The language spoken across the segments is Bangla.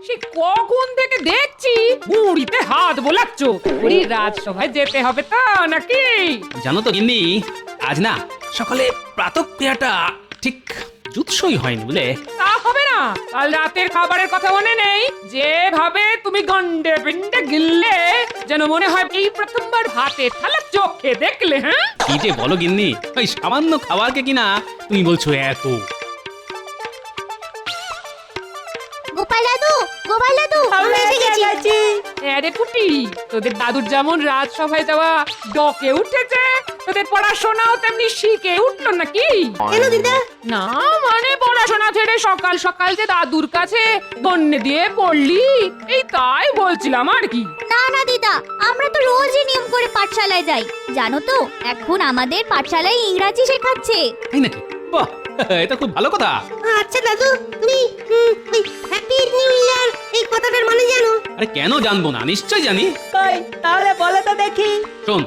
সে কখন থেকে দেখছি মুড়িতে হাত বোলাচ্ছ। ওই রাজসভায় যেতে হবে তো নাকি? জানো তো গিন্নি, আজ না সকালে প্রাতঃক্রিয়াটা ঠিক জুৎসই হয়নি বুঝলে। তা হবে না, কাল রাতের খাবারের কথা মনে নেই? যেভাবে তুমি গন্ডে পিন্ডে গিললে, যেন মনে হয় এই প্রথমবার ভাতের থালা চোখে দেখলে। হ্যাঁ, কি যে বলো গিন্নি, ওই সামান্য খাবারকে কিনা তুমি বলছো এত। গোপাল দাদু আমরা এসে গেছি। আরে পুটি, তোদের দাদুর যেমন রাজসভায় যাওয়া ডকে উঠেছে, তোদের পড়াশোনাও তেমনি শিখে উঠলো নাকি? কেন দিদা? না মানে পড়াশোনা ছেড়ে সকাল সকাল যে দাদুর কাছে গন্নে দিয়ে পড়লি, এই তাই বলছিলাম আর কি। না না দিদা, আমরা তো রোজই নিয়ম করে পাঠশালায় যাই। জানো তো, এখন আমাদের পাঠশালায় ইংরাজি শেখাচ্ছে। তাই নাকি? বাহ, এটা খুব ভালো কথা। আচ্ছা দাদু, তুমি হ্যাপি নিউ ইয়ার এই কথাটার মানে জানো? আরে কেন জানবো না, নিশ্চয় জানি। কই তাহলে বলো তো দেখি। শোন,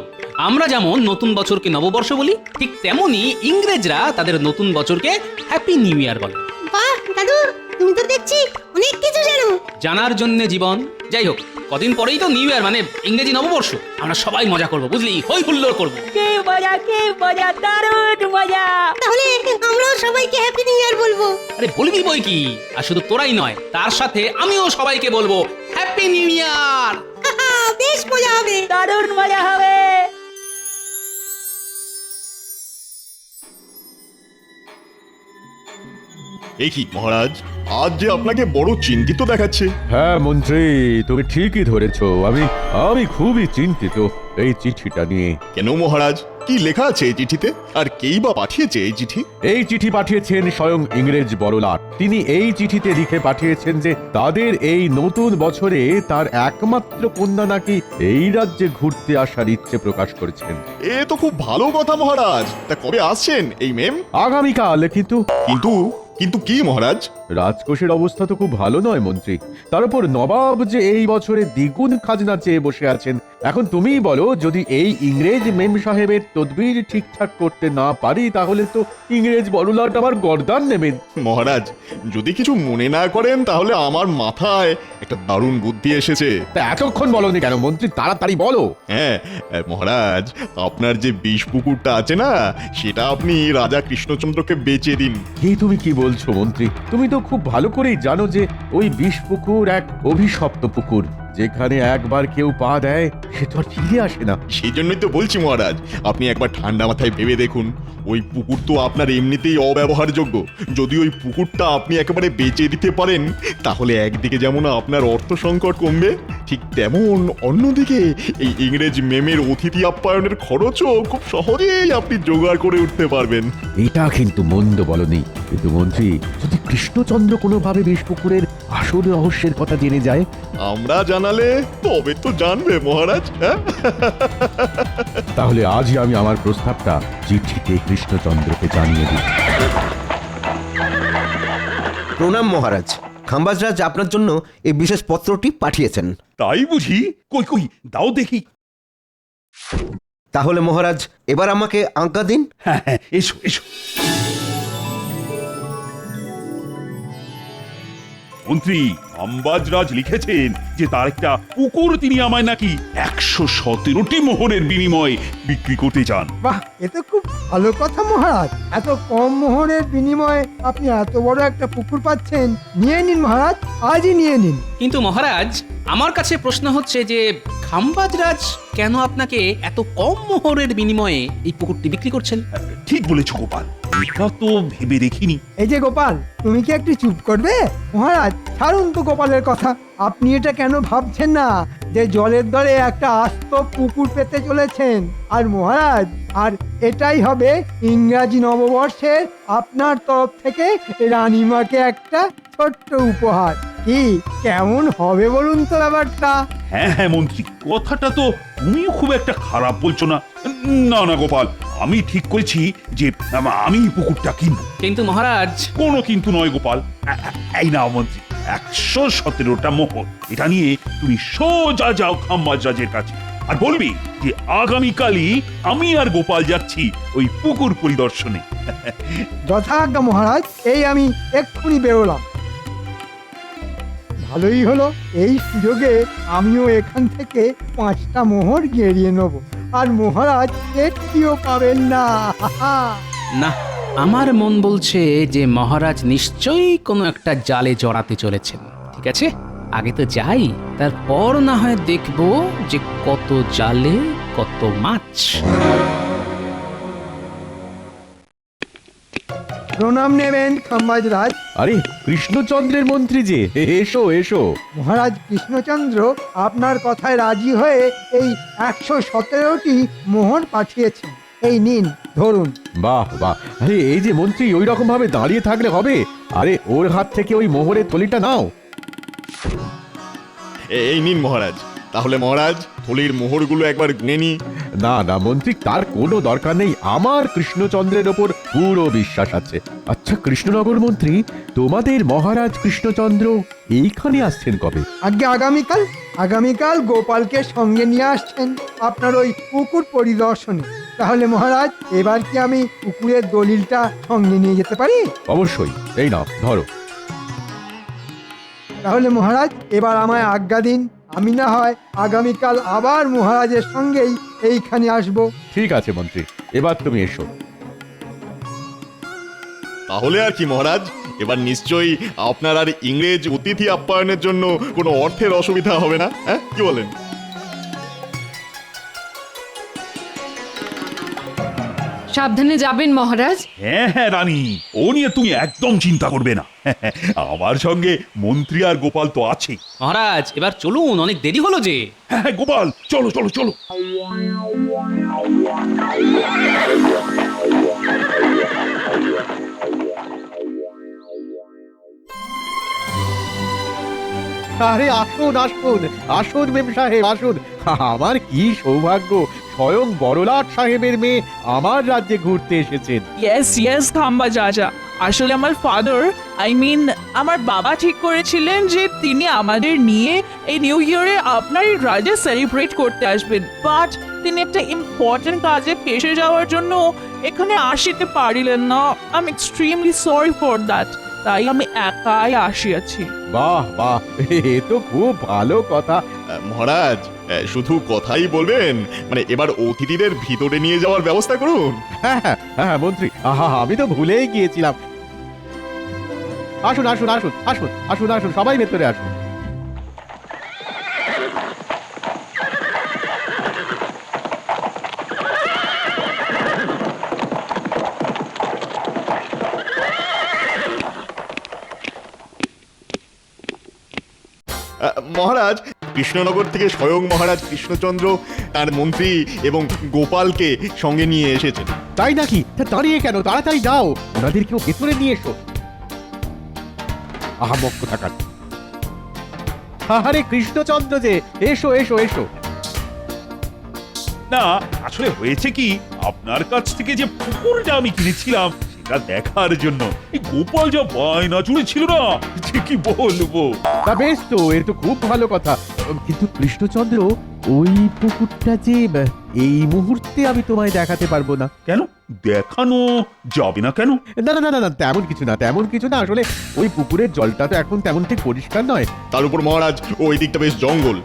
আমরা যেমন নতুন বছরকে নববর্ষ বলি, ঠিক তেমনি ইংরেজরা তাদের নতুন বছরকে হ্যাপি নিউ ইয়ার বলে। বাহ দাদু, তুমি তো দেখছি অনেক কিছু জানো। জানার জন্য জীবন। যাই হোক, কদিন পরেই তো নিউ ইয়ার, মানে ইংরেজি নববর্ষ। আমরা সবাই মজা করবো বুঝলি, হই হুল্লোড় করবো। কি মজা, দারুণ মজা। তাহলে আমরাও সবাইকে হ্যাপি নিউ ইয়ার বলবো। আরে বলবি বই কি, আর শুধু তোরাই নয়, তার সাথে আমিও সবাইকে বলবো হ্যাপি নিউ ইয়ার। বেশ মজা হবে। দারুণ মজা হবে। এ কি মহারাজ, আজ যে আপনাকে বড় চিন্তিত দেখাচ্ছে। হ্যাঁ মন্ত্রী, তুমি ঠিকই ধরেছ। আমি খুবই চিন্তিত এই চিঠিটা নিয়ে। কেন মহারাজ, কি লেখা আছে এই চিঠিতে, আর কেই বা পাঠিয়েছে এই চিঠি? এই চিঠি পাঠিয়েছেন স্বয়ং ইংরেজ বড়লাট। তিনি এই চিঠিতে লিখে পাঠিয়েছেন যে তাদের এই নতুন বছরে তার একমাত্র কন্যা নাকি এই রাজ্যে ঘুরতে আসার ইচ্ছে প্রকাশ করেছেন। এ তো খুব ভালো কথা মহারাজ। তা কবে আসছেন এই মেম? আগামীকাল। কিন্তু কিন্তু কি মহারাজ? রাজকোষের অবস্থা তো খুব ভালো নয় মন্ত্রী। তার উপর নবাব যে এই বছরে দ্বিগুণ খাজনা চেয়ে বসে আছেন। এখন তুমিই বলো, যদি এই ইংরেজ মেম সাহেবের তদবির ঠিকঠাক করতে না পারি, তাহলে তো ইংরেজ বড়লাট আমার গর্দান নেবেন। মহারাজ, যদি কিছু মনে না করেন, তাহলে আমার মাথায় একটা দারুণ বুদ্ধি এসেছে। তা এতক্ষণ বলনি কেন মন্ত্রী, তাড়াতাড়ি বলো। হ্যাঁ মহারাজ, আপনার যে বিষ পুকুরটা আছে না, সেটা আপনি রাজা কৃষ্ণচন্দ্রকে বেচে দিন। তুমি কি বলছো মন্ত্রী? তুমি তো খুব ভালো করেই জানো যে ওই বিষ পুকুর এক অভিশপ্ত পুকুর। যেখানে একবার কেউ পা দেয়, সে তো আর ফিরে আসে না। সেই জন্যই তো বলছি মহারাজ, আপনি একবার ঠান্ডা মাথায় ভেবে দেখুন। ওই পুকুর তো আপনার এমনিতেই অব্যবহারযোগ্য। যদি ওই পুকুরটা আপনি একেবারে বেচে দিতে পারেন, তাহলে একদিকে যেমন আপনার অর্থ সংকট কমবে, ঠিক তেমন অন্যদিকে এই ইংরেজ মেমের অতিথি আপ্যায়নের খরচও খুব সহজেই আপনি জোগাড় করে উঠতে পারবেন। এটা কিন্তু মন্দ বলনি। কিন্তু মন্ত্রী, যদি কৃষ্ণচন্দ্র কোনোভাবে বিষ পুকুরের আসল রহস্যের কথা জেনে যায়? আমরা জানালে তবে তো জানবে মহারাজ। হ্যাঁ, তাহলে আজই আমি আমার প্রস্তাবটা চিঠিতে কৃষ্ণচন্দ্রকে জানিয়ে দিই। প্রণাম মহারাজ। খাম্বাজরাজ আপনার জন্য এই বিশেষ পত্রটি পাঠিয়েছেন। তাই বুঝি? কই কই দাও দেখি। তাহলে মহারাজ, এবার আমাকে আজ্ঞা দিন। হ্যাঁ হ্যাঁ, এসো এসো। মন্ত্রী, আম্বাজরাজ লিখেছেন যে তার একটা পুকুর তিনি আমায় নাকি 117টি মোহরের বিনিময়ে বিক্রি করতে চান। বাহ, এ তো খুব ভালো কথা মহারাজ। এত কম মোহরের বিনিময়ে আপনি এত বড় একটা পুকুর পাচ্ছেন। নিয়ে নিন মহারাজ, আজই নিয়ে নিন। কিন্তু মহারাজ, আমার কাছে প্রশ্ন হচ্ছে যে খাম্বাজরাজ কেন আপনাকে এত কম মোহরের বিনিময়ে এই পুকুরটি বিক্রি করছেন? ঠিক বলেছ গোপাল, এটা তো ভেবে দেখিনি। এই যে গোপাল, তুমি কি একটু চুপ করবে? মহারাজ, ছাড়ুন তো গোপালের কথা। আপনি এটা কেন ভাবছেন না যে জলের দরে একটা আস্ত পুকুর পেতে চলেছেন? আর মহারাজ, আর এটাই হবে ইংরাজি নববর্ষের আপনার তরফ থেকে রানীমাকে একটা ছোট্ট উপহার। কি কেমন হবে বলুন তো ব্যাপারটা? হ্যাঁ হ্যাঁ মন্ত্রী, কথাটা তো তুমিও খুব একটা খারাপ বলছো না। না না গোপাল, আমি ঠিক করেছি যে আমি পুকুরটা কিনবো। কিন্তু মহারাজ, কোনো কিন্তু নয় গোপাল। এই নাও মন্ত্রী, 117টা মোহর। এটা নিয়ে তুমি সোজা যাও খাম্বাজরাজের কাছে, আর বলবি যে আগামীকালই আমি আর গোপাল যাচ্ছি ওই পুকুর পরিদর্শনে। যথাজ্ঞা মহারাজ, এই আমি এক্ষুনি বেরোলাম। ভালোই হলো, এই সুযোগে আমিও এখান থেকে 5টা মোহর গেরিয়ে নেব, আর মহারাজ একটিও পাবেন না। না, আমার মন বলছে যে মহারাজ নিশ্চয়ই কোনো একটা জালে জড়াতে চলেছেন। ঠিক আছে, আগে তো যাই, তারপর না হয় দেখবো যে কত জালে কত মাছ। প্রণাম নেবেন খাম্বাজ রাজ। আরে কৃষ্ণচন্দ্রের মন্ত্রী যে, এসো এসো। মহারাজ কৃষ্ণচন্দ্র আপনার কথায় রাজি হয়ে এই 117টি মোহর পাঠিয়েছেন। এই নিন, ধরুন। বাহ বাহ, আরে এই যে মন্ত্রী ওই রকম ভাবে দাঁড়িয়ে থাকলে হবে? আরে ওর হাত থেকে ওই মোহরের থলিটা নাও। এই নিন মহারাজ। তাহলে মহারাজ, থলির মোহরগুলো একবার গুনে নি। না না মন্ত্রী, তার কোনো দরকার নেই, আমার কৃষ্ণচন্দ্রের ওপর পুরো বিশ্বাস আছে। আচ্ছা কৃষ্ণনগর মন্ত্রী, তোমাদের মহারাজ কৃষ্ণচন্দ্র এইখানে আসছেন কবে? আগে আগামীকাল। আগামীকাল গোপালকে সঙ্গে নিয়ে আসছেন আপনার ওই পুকুর পরিদর্শনে। তাহলে মহারাজ, এবার কি আমি পুকুরের দলিলটা সঙ্গে নিয়ে যেতে পারি? অবশ্যই, এই নাও ধরো। তাহলে মহারাজ, এবার আমায় আজ্ঞা দিন। আমি না হয় আগামীকাল আবার মহারাজের সঙ্গেই এইখানে আসব। ঠিক আছে মন্ত্রী, এবার তুমি এসো। তাহলে আর কি মহারাজ, এবার নিশ্চয়ই আপনার আর ইংরেজ অতিথি আপ্যায়নের জন্য কোনো অর্থের অসুবিধা হবে না, হ্যাঁ কি বলেন? সাবধানে যাবেন মহারাজ। হ্যাঁ হ্যাঁ রানী, ও নিয়ে তুমি একদম চিন্তা করবে না। আমার সঙ্গে মন্ত্রী আর গোপাল তো আছে। মহারাজ এবার চলুন, অনেক দেরি হলো যে। হ্যাঁ হ্যাঁ, গোপাল চলো চলো চলো। আরে আসুন আসুন আসুন মেম সাহেব আসুন। আমার কি সৌভাগ্য, স্বয়ং বড়লাট সাহেবের মেয়ে আমার রাজ্যে ঘুরতে এসেছেন। ইয়েস খাম্বাজ রাজা, আসলে আমার ফাদার আমার বাবা ঠিক করেছিলেন যে তিনি আমাদের নিয়ে এই নিউ ইয়ারে আপনার এই রাজ্যে সেলিব্রেট করতে আসবেন, বাট তিনি একটা ইম্পর্টেন্ট কাজে ফেসে যাওয়ার জন্য এখানে আসিতে পারিলেন না। I am extremely sorry for that, তাই আমি একাই আসিয়াছি। বাহ বাহ, এ তো খুব ভালো কথা। মহারাজ, শুধু কথাই বলবেন, মানে এবার অতিথিদের ভিতরে নিয়ে যাওয়ার ব্যবস্থা করুন। হ্যাঁ হ্যাঁ হ্যাঁ মন্ত্রী, আহা আমি তো ভুলেই গিয়েছিলাম। আসুন আসুন আসুন আসুন আসুন আসুন, সবাই ভেতরে আসুন। মহারাজ, কৃষ্ণনগর থেকে স্বয়ং মহারাজ কৃষ্ণচন্দ্র তার মন্ত্রী এবং গোপালকে সঙ্গে নিয়ে এসেছেন। তাই নাকি? তা দাঁড়িয়ে কেন, তাড়াতাড়ি যাও, ওনাদেরকেও ভেতরে নিয়ে এসো। আহামক কোথাকার। আরে কৃষ্ণচন্দ্র যে, এসো এসো এসো। না আসলে হয়েছে কি, আপনার কাছ থেকে যে পুকুরটা আমি কিনেছিলাম সেটা দেখার জন্য এই গোপাল যা বায়না জুড়েছিল না, যে কি বলবো। তা বেশ তো, এর তো খুব ভালো কথা। কিন্তু কৃষ্ণচন্দ্র, ওই পুকুরটা যে এই মুহূর্তে আমি তোমায় দেখাতে পারবো না। কেন দেখানো যাবে না কেন? না না না না না, তেমন কিছু না, তেমন কিছু না। আসলে ওই পুকুরের জলটা তো এখন তেমন ঠিক পরিষ্কার নয়। তার উপর মহারাজ, ওই দিকটা বেশ জঙ্গল,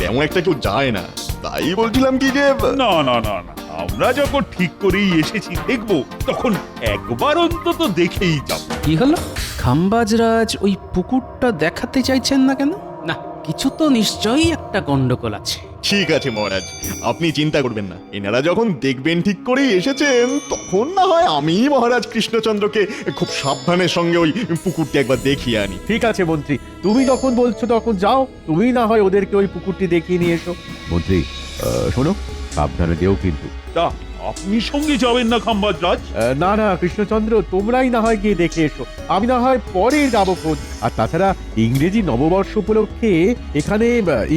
তেমন একটা কেউ যায় না। তাই বলছিলাম কি যে না না না না, আমরা যখন ঠিক করেই এসেছি দেখবো, তখন একবার অন্তত দেখেই যাব। কি হলো, খাম্বাজরাজ ওই পুকুরটা দেখাতে চাইছেন না কেন? না, কিছু তো নিশ্চয়ই একটা গন্ডগোল আছে। ঠিক আছে মহারাজ, আপনি চিন্তা করবেন না। এনারা যখন দেখবেন ঠিক করেই এসেছেন, তখন না হয় আমি মহারাজ কৃষ্ণচন্দ্রকে খুব সাবধানের সঙ্গে ওই পুকুরটি একবার দেখিয়ে আনি। ঠিক আছে মন্ত্রী, তুমি যখন বলছো তখন যাও, তুমি না হয় ওদেরকে ওই পুকুরটি দেখিয়ে নিয়ে এসো। মন্ত্রী শোনো, সাবধানে যেও কিন্তু। তা আপনি সঙ্গে যাবেন না খাম্বাজ রাজ? না না কৃষ্ণচন্দ্র, তোমরাই না হয় গিয়ে দেখে এসো, আমি না হয় পরে যাবো খোঁজ। আর তাছাড়া ইংরেজি নববর্ষ উপলক্ষে এখানে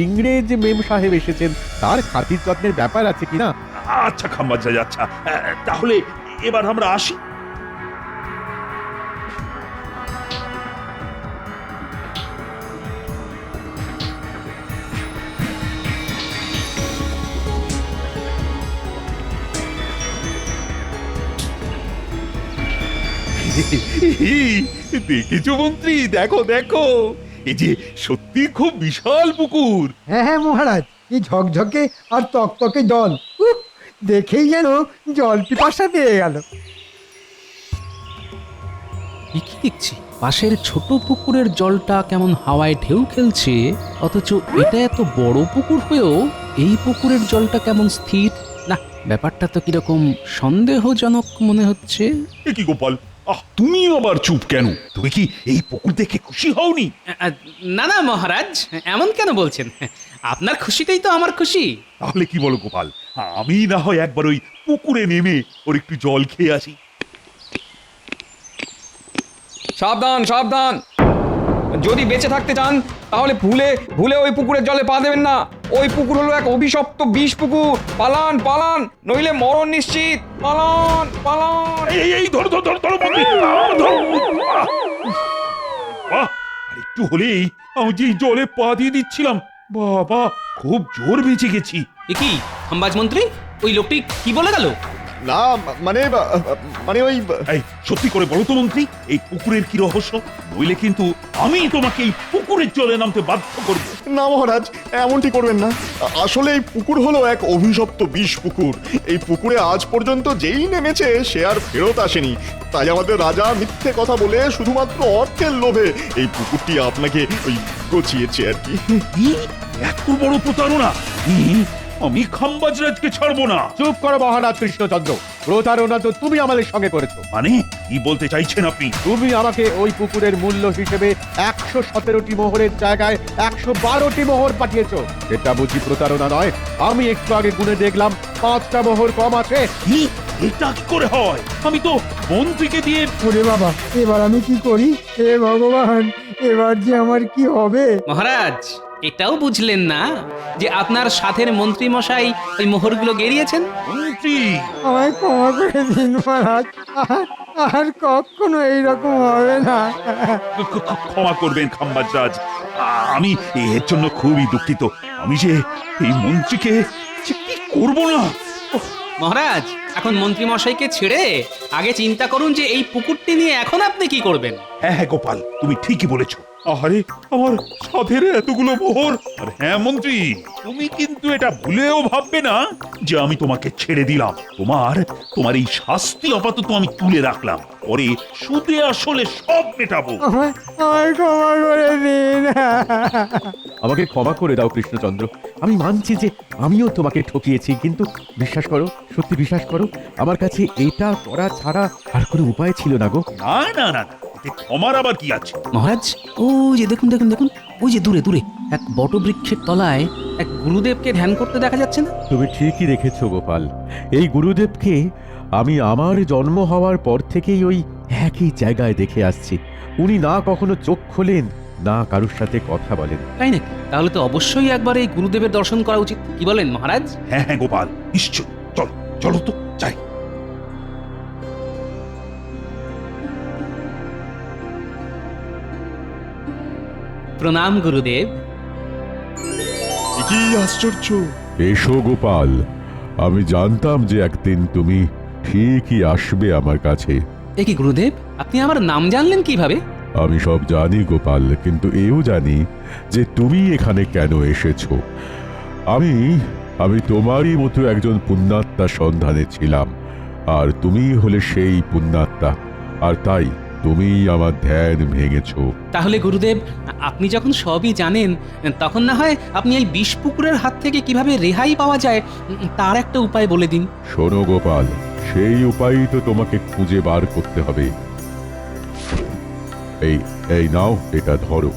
ইংরেজ মেম সাহেব এসেছেন, তার খাতির যত্নের ব্যাপার আছে কিনা। আচ্ছা খাম্বাজ রাজ, আচ্ছা তাহলে এবার আমরা আসি। দেখেছো মন্ত্রী, দেখো দেখো, এই যে সত্যি খুব বিশাল পুকুর। হ্যাঁ হ্যাঁ মহারাজ, কি ঝকঝকে আর তকতকে জল। উফ, দেখেই যেন জল পিপাসা পেয়ে গেল। এ কি দেখছি পাশের ছোট পুকুরের জলটা কেমন হাওয়ায় ঢেউ খেলছে, অথচ এটা এত বড় পুকুর হয়েও এই পুকুরের জলটা কেমন স্থির। না, ব্যাপারটা তো কিরকম সন্দেহজনক মনে হচ্ছে। এ কি গোপাল, তুমি আবার চুপ কেন? তুমি কি এই পুকুর দেখে খুশি হওনি? না না মহারাজ, এমন কেন বলছেন? আপনার খুশিতেই তো আমার খুশি। তাহলে কি বলো গোপাল, আমি না হয় একবার ওই পুকুরে নেমে ওর একটু জল খেয়ে আসি। সাবধান সাবধান, যদি বেঁচে থাকতে চান তাহলে ভুলে ভুলে ওই পুকুরের জলে পা দেবেন না। ওই পুকুর হলো এক অভিশপ্ত বিষ পুকুর। পালান পালান, নইলে মরণ নিশ্চিত। পালান পালান। এই ধরো ধরো ধরো ধরো বন্ধু, ধরো। বাহ, আর একটু হলেই আমি যে জলে পা দিয়ে দিচ্ছিলাম। বাবা, খুব জোর বেঁচে গেছি। এ কি খাম্বাজ মন্ত্রী, ওই লোকটি কি বলে গেল? না মানে মানে ওই এই সত্যি করে বলো তো মন্ত্রী, এই পুকুরের কি রহস্য? নইলে কিন্তু আমি তোমাকে এই পুকুরের জলে নামতে বাধ্য করব। না মহারাজ, এমনটি করবেন না। আসলে এই পুকুর হলো এক অভিশপ্ত বিষ পুকুর। এই পুকুরে আজ পর্যন্ত যেই নেমেছে সে আর ফেরত আসেনি। তাই আমাদের রাজা মিথ্যে কথা বলে শুধুমাত্র অর্থের লোভে এই পুকুরটি আপনাকে ওই গচিয়েছে আর কি। কি? এত বড় প্রতারণা! আমি খাম্বাজরাজকে ছাড়বো না। চুপ করো মহারাজ কৃষ্ণচন্দ্র, প্রতারণা তো তুমি আমাদের সঙ্গে করেছো। মানে কি বলতে চাইছেন আপনি? তুমি আমাকে ওই পুকুরের মূল্য হিসেবে 117টি মোহরের জায়গায় 112টি মোহর পাঠিয়েছো। এটা বুঝি প্রতারণা নয়? আমি একটু আগে গুনে দেখলাম 5টা মোহর কম আছে। কি? এটা কি করে হয়? আমি তো মন্ত্রীকে দিয়ে। ওরে বাবা, এবার আমি কি করি? হে ভগবান, এবার যে আমার কি হবে? মহারাজ, এটাও বুঝলেন না যে আপনার সাথের মন্ত্রী মশাই ওই মোহরগুলো গেরিয়েছেন? মন্ত্রী, আমায় ক্ষমা করে দিন মহারাজ, আর কখনো এইরকম হবে না। ক্ষমা করবেন খাম্বাজরাজ, আমি এর জন্য খুবই দুঃখিত। আমি যে এই মন্ত্রীকে যে কি করবো না। মহারাজ, এখন মন্ত্রী মশাইকে ছেড়ে আগে চিন্তা করুন যে এই পুকুরটি নিয়ে এখন আপনি কি করবেন। হ্যাঁ হ্যাঁ গোপাল, তুমি ঠিকই বলেছো। আরে আমার সাধের এতগুলো মোহর। আর হ্যাঁ মন্ত্রী, তুমি কিন্তু এটা ভুলেও ভাববে না যে আমি তোমাকে ছেড়ে দিলাম। তোমার এই শাস্তি আপাতত আমি তুলে রাখলাম, পরে সুদে আসলে সব মেটাবো। আমায় ক্ষমা করে দিন। আমাকে ক্ষমা করে দাও কৃষ্ণচন্দ্র, আমি মানছি যে আমিও তোমাকে ঠকিয়েছি, কিন্তু বিশ্বাস করো, সত্যি বিশ্বাস করো, আমার কাছে এটা করা ছাড়া আর কোনো উপায় ছিল না গো। না না না, এতে ক্ষমার আবার কি আছে? মহারাজ, ও যে দেখুন দেখুন দেখুন, ওই যে দূরে দূরে এক বটবৃক্ষের তলায় এক গুরুদেবকে ধ্যান করতে দেখা যাচ্ছে না? তুমি ঠিকই রেখেছো গোপাল, এই গুরুদেবকে আমি আমার জন্ম হওয়ার পর থেকেই ওই একই জায়গায় দেখে আসছি। উনি না কখনো চোখ খোলেন, না কারুর সাথে কথা বলেন। তাই নাকি? তাহলে তো অবশ্যই একবার এই গুরুদেবের দর্শন করা উচিত। কি বলেন মহারাজ? হ্যাঁ হ্যাঁ গোপাল, নিশ্চয়, চলো চলো তো যাই। প্রণাম গুরুদেব। কি আশ্চর্য! এসো গোপাল, আমি জানতাম যে একদিন তুমি ঠিকই আসবে আমার কাছে। এ কি গুরুদেব, আপনি আমার নাম জানলেন কিভাবে? আমি সব জানি গোপাল, কিন্তু এও জানি যে তুমি এখানে কেন এসেছো। আমি তোমারই মতো একজন পুণ্যাত্মার সন্ধানে ছিলাম, আর তুমি হলে সেই পুণ্যাত্মা, আর তাই তুমি আমার ধ্যান ভেঙেছো। তাহলে গুরুদেব, আপনি যখন সবই জানেন, তখন না হয় আপনি এই বিষ পুকুরের হাত থেকে কিভাবে রেহাই পাওয়া যায় তার একটা উপায় বলে দিন। শোনো গোপাল, সেই উপায়ই তো তোমাকে খুঁজে বার করতে হবে। এই নাও, এটা ধরো।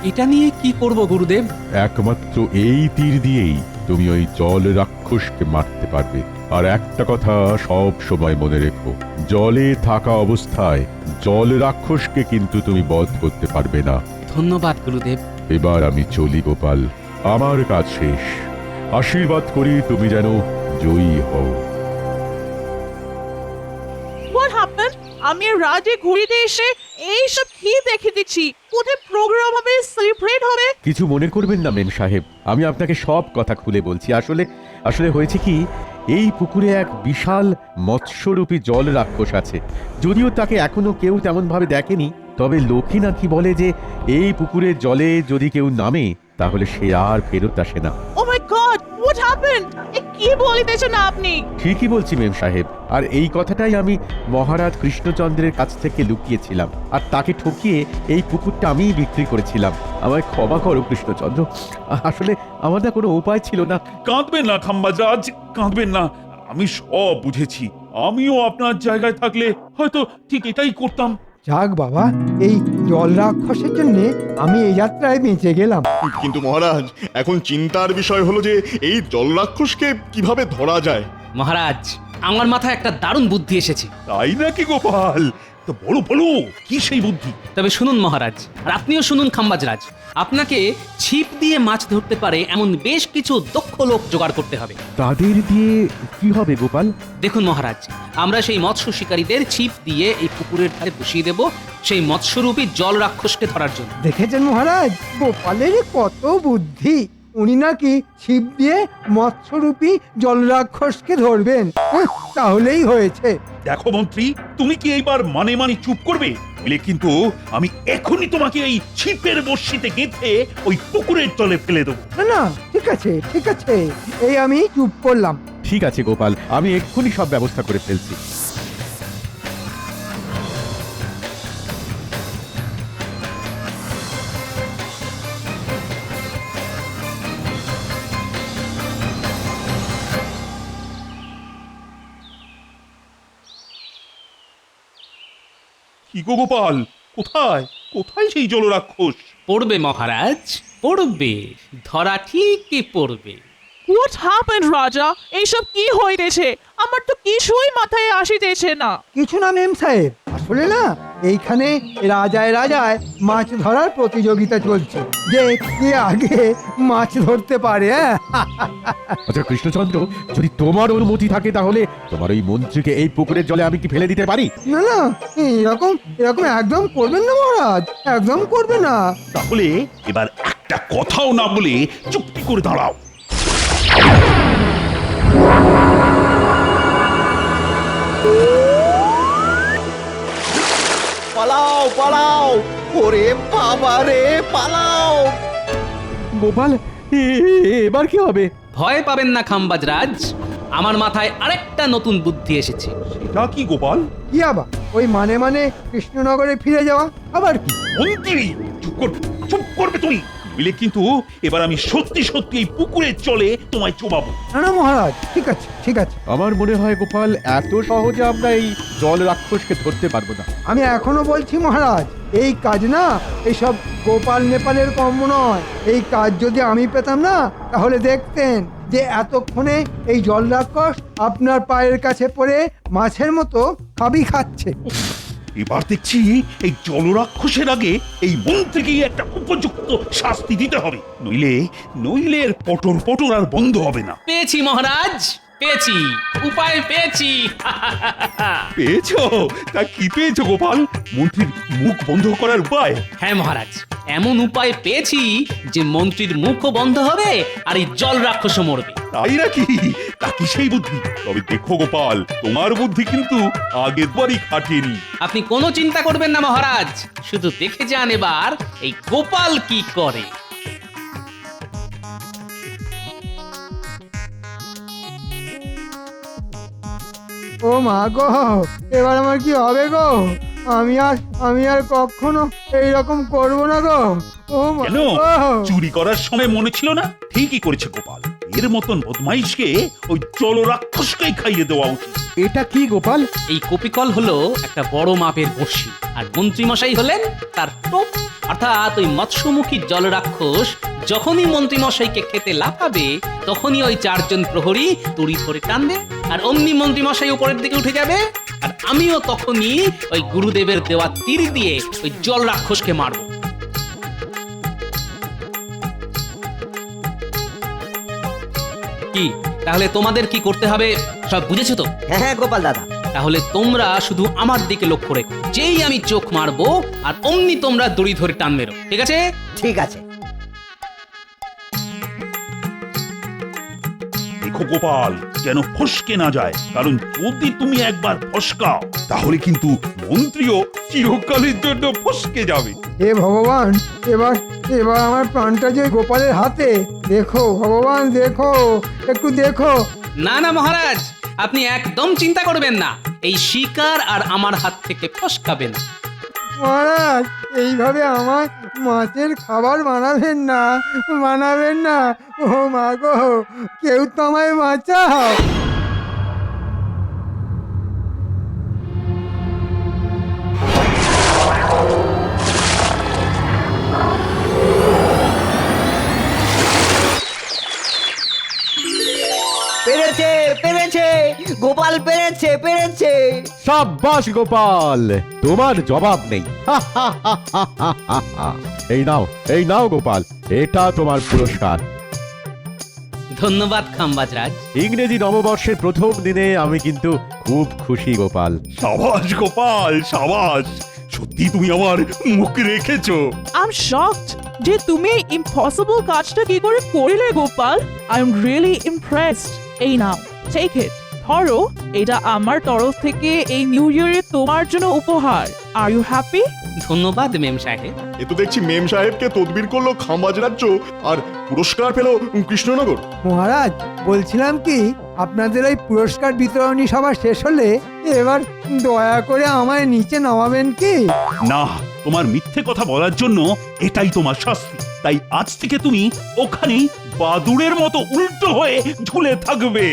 এটা নিয়ে কি করব গুরুদেব? একমাত্র এই তীর দিয়েই তুমি ওই জল রাক্ষসকে মারতে পারবে। আর একটা কথা সব সময় মনে রেখো, জলে থাকা অবস্থায় জল রাক্ষসকে কিন্তু তুমি বধ করতে পারবে না। ধন্যবাদ গুরুদেব। এবার আমি চলি গোপাল, আমার কাজ শেষ। আশীর্বাদ করি তুমি যেন জয়ী হও। What happened? আমি রাজে ঘুরিতে এসে এইসব কি দেখে দিচ্ছি? কোথায় প্রোগ্রাম হবে, সেলিব্রেট হবে? কিছু মনে করবেন না মেম সাহেব, আমি আপনাকে সব কথা খুলে বলছি। আসলে হয়েছে কি, এই পুকুরে এক বিশাল মৎস্যরূপী জল রাক্ষস আছে। যদিও তাকে এখনো কেউ তেমন ভাবে দেখেনি, তবে লোকে নাকি বলে যে এই পুকুরের জলে যদি কেউ নামে তাহলে সে আর ফেরত আসে না। ও মাই গড, হোয়াট হ্যাপেন্ড? এ কি বলিতেছেন আপনি? ঠিকই বলছি মেম সাহেব, আর এই কথাটাই আমি মহারাজ কৃষ্ণচন্দ্রের কাছ থেকে লুকিয়েছিলাম, আর তাকে ঠকিয়ে এই পুকুরটা আমিই বিক্রি করেছিলাম। আমায় ক্ষমা করো কৃষ্ণচন্দ্র, আসলে আমার না কোনো উপায় ছিল না। কাঁদবেন না খাম্বাজরাজ, কাঁদবেন না। আমি সব বুঝেছি। আমিও আপনার জায়গায় থাকলে হয়তো ঠিক এটাই করতাম। যাক বাবা, এই জল রাক্ষসের জন্য আমি এই যাত্রায় বেঁচে গেলাম। কিন্তু মহারাজ, এখন চিন্তার বিষয় হলো যে এই জল রাক্ষসকে কিভাবে ধরা যায়। মহারাজ, আমার মাথায় একটা দারুণ বুদ্ধি এসেছে। তাই নাকি গোপাল? তো বলো বলো, কি সেই বুদ্ধি? তবে শুনুন মহারাজ, আর আপনিও শুনুন খাম্বাজরাজ, আপনাকে ছিপ দিয়ে মাছ ধরতে পারে এমন বেশ কিছু দক্ষ লোক জোগাড় করতে হবে। তাদের দিয়ে কি হবে গোপাল? দেখুন মহারাজ, আমরা সেই মৎস্য শিকারীদের ছিপ দিয়ে এই পুকুরের ধারে বসিয়ে দেব সেই মৎস্যরূপী জল রাক্ষসকে ধরার জন্য। দেখেছেন মহারাজ, গোপালের কত বুদ্ধি! উনি নাকি ছিপ দিয়ে মৎস্যরূপী জল রাক্ষসকে ধরবেন। তাহলেই হয়েছে। দেখো মন্ত্রী, তুমি কি এইবার মানে মানে চুপ করবে? বলে কিন্তু আমি এখনই তোমাকে এই ছিপের বড়শিতে গেঁথে ওই পুকুরের তলে ফেলে দেবো। না না, ঠিক আছে ঠিক আছে, এই আমি চুপ করলাম। ঠিক আছে গোপাল, আমি এক্ষুনি সব ব্যবস্থা করে ফেলছি। কি গো গোপাল, কোথায় কোথায় সেই জলরাক্ষস? পড়বে মহারাজ, পড়বে, ধরা ঠিকই পড়বে। হোয়াট হ্যাপেন্ড রাজা? এইসব কি হইতেছে? আমার তো কিছুই মাথায় আসিতেছে না। কিছু না মেম সাহেব, আসলে না এইখানে রাজায় রাজায় মাছ ধরার প্রতিযোগিতা চলছে, যে কে আগে মাছ ধরতে পারে। আচ্ছা কৃষ্ণচন্দ্র, যদি তোমার অনুমতি থাকে তাহলে তোমার ওই মন্ত্রীকে এই পুকুরের জলে আমি কি ফেলে দিতে পারি? না না, এরকম এরকম একদম করবেন না মহারাজ, একদম করবে না। তাহলে এবার একটা কথাও না বলে চুপটি করে দাঁড়াও। পালাও পালাও, ওরে বাবা রে, পালাও! গোপাল, এবার কি হবে? ভয় পাবেন না খাম্বাজরাজ, আমার মাথায় আরেকটা নতুন বুদ্ধি এসেছে। সেটা কি গোপাল? কি আবার ওই মানে মানে কৃষ্ণনগরে ফিরে যাওয়া আবার কি? মন্ত্রী, চুপ করবে তুমি। নইলে কিন্তু এবার আমি সত্যি সত্যি এই পুকুরের চলে তোমায় চোবাবো। না না মহারাজ, ঠিক আছে ঠিক আছে। আমার মনে হয় গোপাল, এত সহজে আমরা এই জল রাক্ষসকে ধরতে পারবো না। আমি এখনো বলছি মহারাজ, এই কাজ না এইসব গোপাল নেপালের কর্ম নয়। এই কাজ যদি আমি পেতাম না, তাহলে দেখতেন যে এতক্ষণে এই জল রাক্ষস আপনার পায়ের কাছে পড়ে মাছের মতো খাবি খাচ্ছে। এবার দেখছি এই জলরাক্ষসের আগে এই মন্ত্রীকে একটা উপযুক্ত শাস্তি দিতে হবে, নইলে নইলে এর পটর পটর আর বন্ধ হবে না। পেয়েছি মহারাজ, পেয়েছি, উপায় পেয়েছি। পেয়েছো? তা কি পেয়েছো গোপাল? মন্ত্রীর মুখ বন্ধ করার উপায়? হ্যাঁ মহারাজ, এমন উপায় পেয়েছি যে মন্ত্রীর মুখও বন্ধ হবে আর এই জল রাক্ষসও মরবে। তাই নাকি? তা কি সেই বুদ্ধি? তবে দেখো গোপাল, তোমার বুদ্ধি কিন্তু আগের বারই খাটেনি। আপনি কোনো চিন্তা করবেন না মহারাজ, শুধু দেখে যান এবার এই গোপাল কি করে। ও মা গো, এবার আমার কি হবে গো? আমি আর কখনো এইরকম করবো না গো। ও মা কেন? চুরি করার সময় মনে ছিল না? ঠিকই করেছে গোপাল। এর মতন বদমাইশকে ওই জলরাক্ষসকেই খাইয়ে দেওয়া উচিত। এটা কি গোপাল? এই কপিকল হলো একটা বড় মাপের বড়শি, আর মন্ত্রীমশাই হলেন তার টোপ। অর্থাৎ ওই মৎস্যমুখী জল রাক্ষস যখনই মন্ত্রীমশাইকে খেতে লাফাবে, তখনই ওই চারজন প্রহরী দড়ি ধরে টানবে, আর অমনি মন্ত্রীমশাই উপরের দিকে উঠে যাবে, আর আমিও তখনই ওই গুরুদেবের দেওয়া তীর দিয়ে ওই জল রাক্ষসকে মারবো। কি তাহলে তোমাদের কি করতে হবে সব বুঝেছো তো? হ্যাঁ গোপাল দাদা। তাহলে তোমরা শুধু আমার দিকে লক্ষ্য রেখো, যেই আমি চোখ মারবো আর অমনি তোমরা দড়ি ধরে টান মেরো, ঠিক আছে? ঠিক আছে। দেখো রেখো গোপাল, যেন ফসকে না যায়, কারণ যদি তুমি একবার ফসকাও তাহলে কিন্তু মন্ত্রীও চিরকালের জন্য ফসকে যাবে। হে ভগবান, এবার এবার আমার প্রাণটা যে গোপালের হাতে। দেখো ভগবান, দেখো, একটু দেখো। না না মহারাজ, আপনি একদম চিন্তা করবেন না, এই শিকার আর আমার হাত থেকে ফসকাবে না। মহারাজ, এইভাবে আমার মাছের খাবার বানাবেন না, বানাবেন না। ও মা গো, কেউ তো আমায় বাঁচাও। পেরেছে, পেরেছে, গোপাল পেরেছে, পেরেছে। সাব্বাস গোপাল, তোমার জবাব নেই। এই নাও, এই নাও গোপাল, এটা তোমার পুরস্কার। ধন্যবাদ খাম্বাজরাজ। ইংরেজি নববর্ষের প্রথম দিনে আমি কিন্তু খুব খুশি গোপাল। সাবাস গোপাল, সাবাস, সত্যি তুমি আমার মুখ রেখেছো। আই এম শকড যে তুমি ইম্পসিবল কাজটা কি করে করলে Gopal. I am really impressed. এই নাও, টেক ইট। ধরো, এটা আমার তরফ থেকে এই নিউ ইয়ারে তোমার জন্য উপহার। Are you happy? ধন্যবাদ মেম সাহেব। এ তো দেখছি মেম সাহেবকে তদবির করলো খাম্বাজ রাজ্য, আর পুরস্কার পেল কৃষ্ণনগর। মহারাজ, বলছিলাম কি, আপনাদের ওই পুরস্কার বিতরণী সভা শেষ হলে এবার দয়া করে আমায় নিচে নামাবেন কি? না, তোমার মিথ্যে কথা বলার জন্য এটাই তোমার শাস্তি। তাই আজ থেকে তুমি ওখানেই বাদুড়ের মতো উল্টো হয়ে ঝুলে থাকবে।